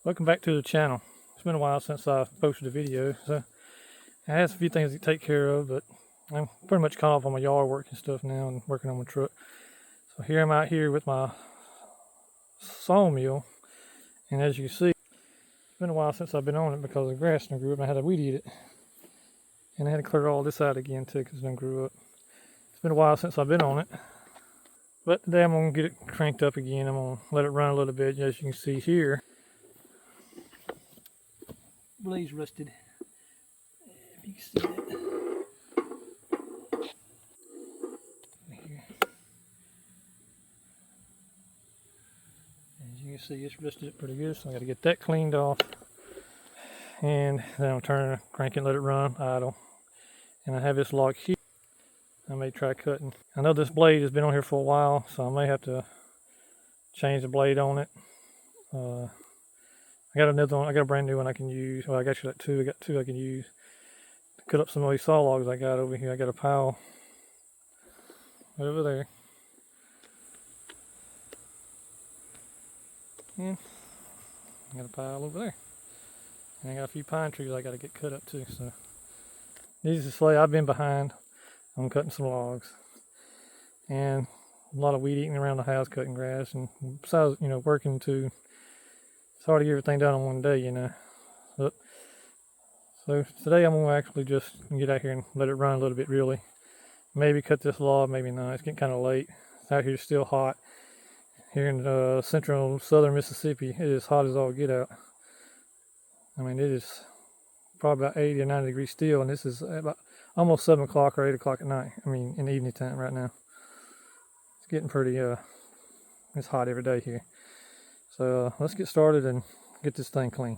Welcome back to the channel. It's been a while since I posted a video, so I have a few things to take care of, but I'm pretty much caught up on my yard work and stuff now and working on my truck. So here I'm out here with my sawmill, and as you can see, it's been a while since I've been on it because the grass done grew up and I had to weed eat it. And I had to clear all this out again too because it done grew up. It's been a while since I've been on it, but today I'm going to get it cranked up again. I'm going to let it run a little bit. As you can see here, blaze rusted, if you can see that. Here. As you can see, it's rusted it pretty good, so I got to get that cleaned off. And then I'll turn, crank it, let it run idle. And I have this log here. I may try cutting. I know this blade has been on here for a while, so I may have to change the blade on it. I got another one. I got a brand new one I can use. Well, I got two. I got two I can use to cut up some of these saw logs I got over here. I got a pile right over there. And I got a pile over there. And I got a few pine trees I got to get cut up too. So, needless to say, I've been behind on cutting some logs, and a lot of weed eating around the house, cutting grass, and besides, working too. It's hard to get everything done in one day, But, so today I'm going to actually just get out here and let it run a little bit, really. Maybe cut this log, maybe not. It's getting kind of late. Out here it's still hot. Here in central southern Mississippi, it is hot as all get out. I mean, it is probably about 80 or 90 degrees still, and this is about almost 7 o'clock or 8 o'clock at night. I mean, in the evening time right now. It's getting pretty, it's hot every day here. So let's get started and get this thing clean.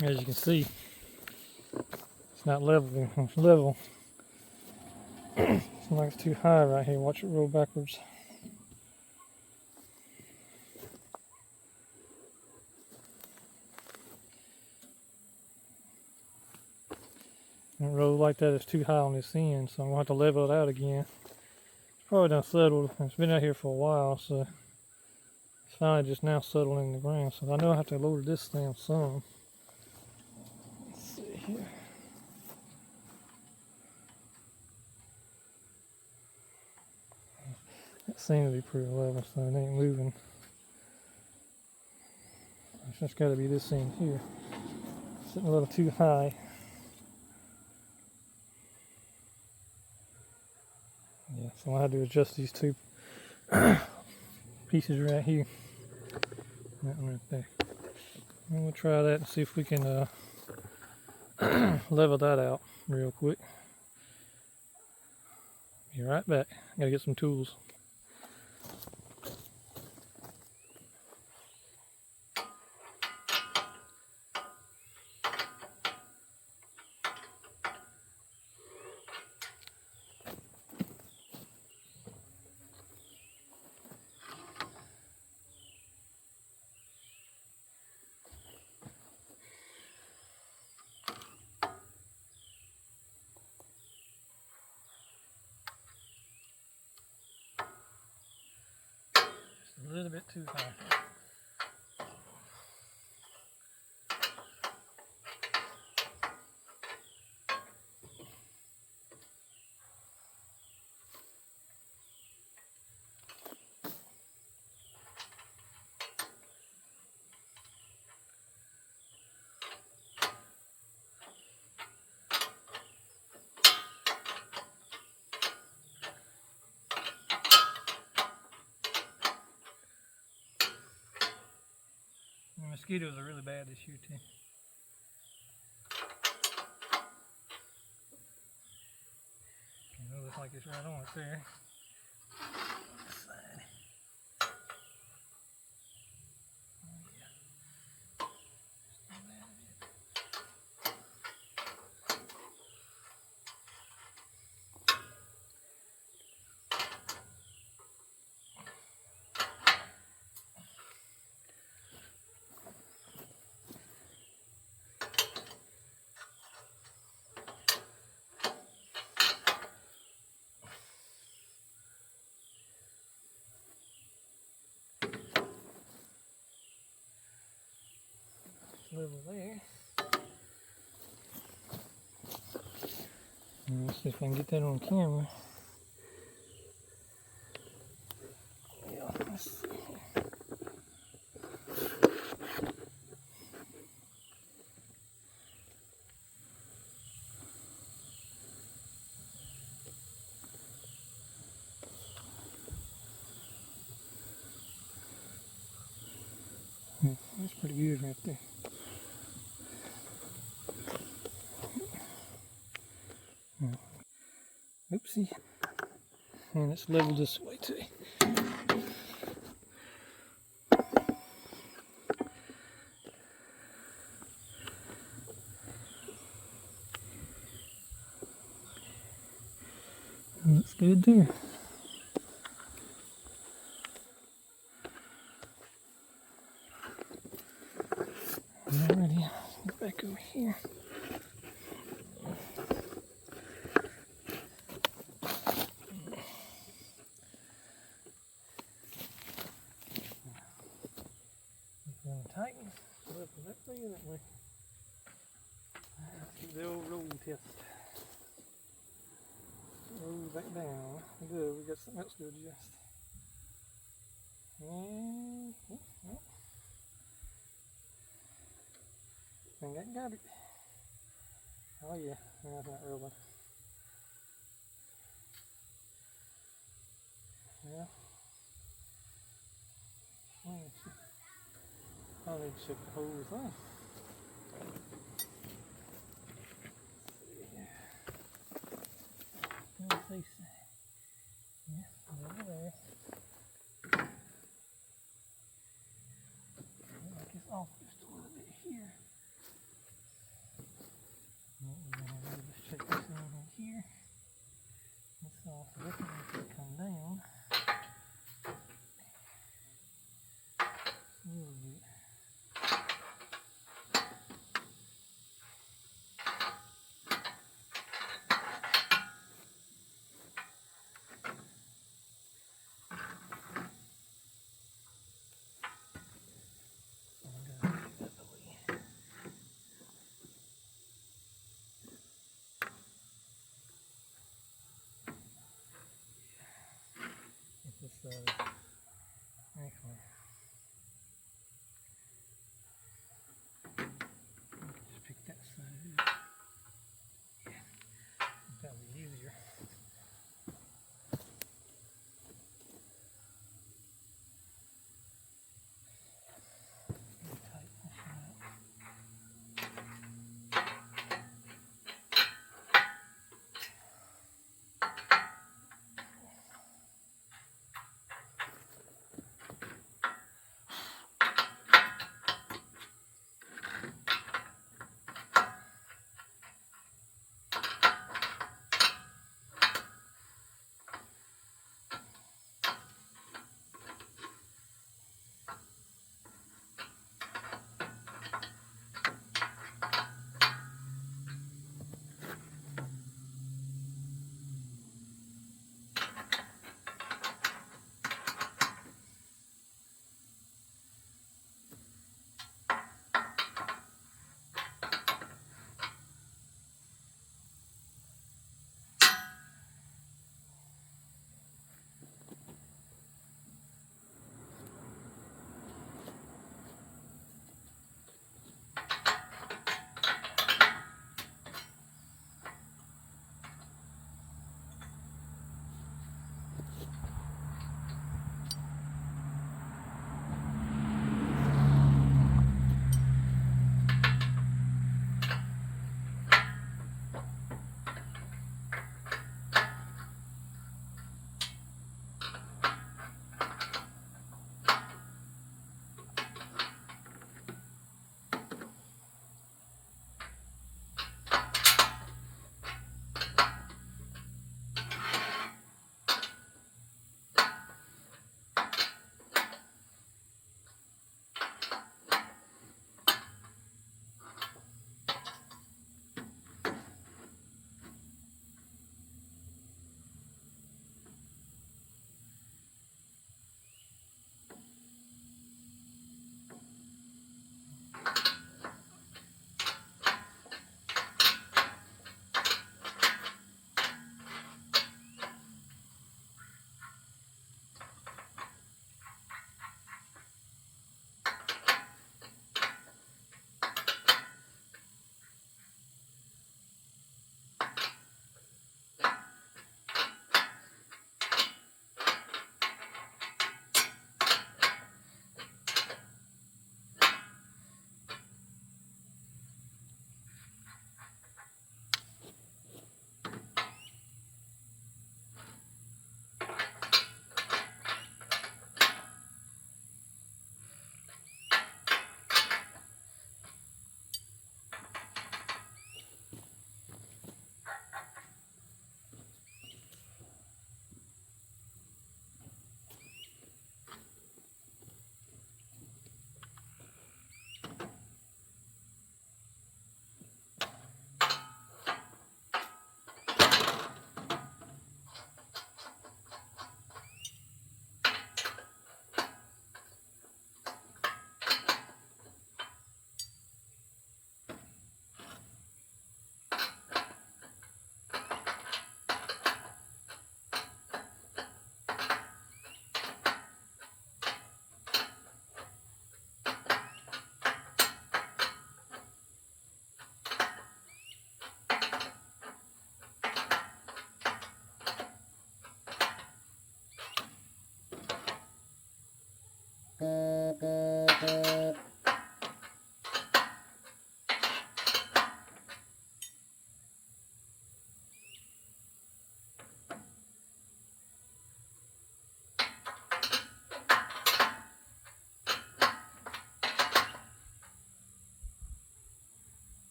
As you can see, it's not level. It's level. It's like it's too high right here. Watch it roll backwards. And it rolls like that, it's too high on this end, so I'm going to have to level it out again. It's probably done settled. It's been out here for a while, so it's finally just now settling in the ground. So I know I have to lower this down some. Let's see here. It seems to be pretty level, so it ain't moving. It's just got to be this end here. Sitting a little too high. Yeah, so I had to adjust these two pieces right here. That one right there. And we'll try that and see if we can level that out real quick. Be right back. Gotta get some tools. A little bit too high. The mosquitoes are really bad this year too. It looks like it's right on it there. Level there. And let's see if I can get that on camera. Yeah, let's see. That's pretty good right there. Oopsie. And it's leveled this way too. Looks good there. Alrighty, get back over here. Tighten, flip it that way and that way. Let's do the old roll test. Roll back down. Good, we got something else to adjust. And, oh, think I got it. Oh yeah, that's not rolling. Yeah. I need to check the whole thing. What's this? Yeah, over there. Like it's off just a little bit here. This one needs to come down a little bit. This ankle. Just pick that side up. Yeah, that'll be easier. Tight this one up.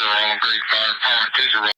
Rolling Creek Fire Department. These are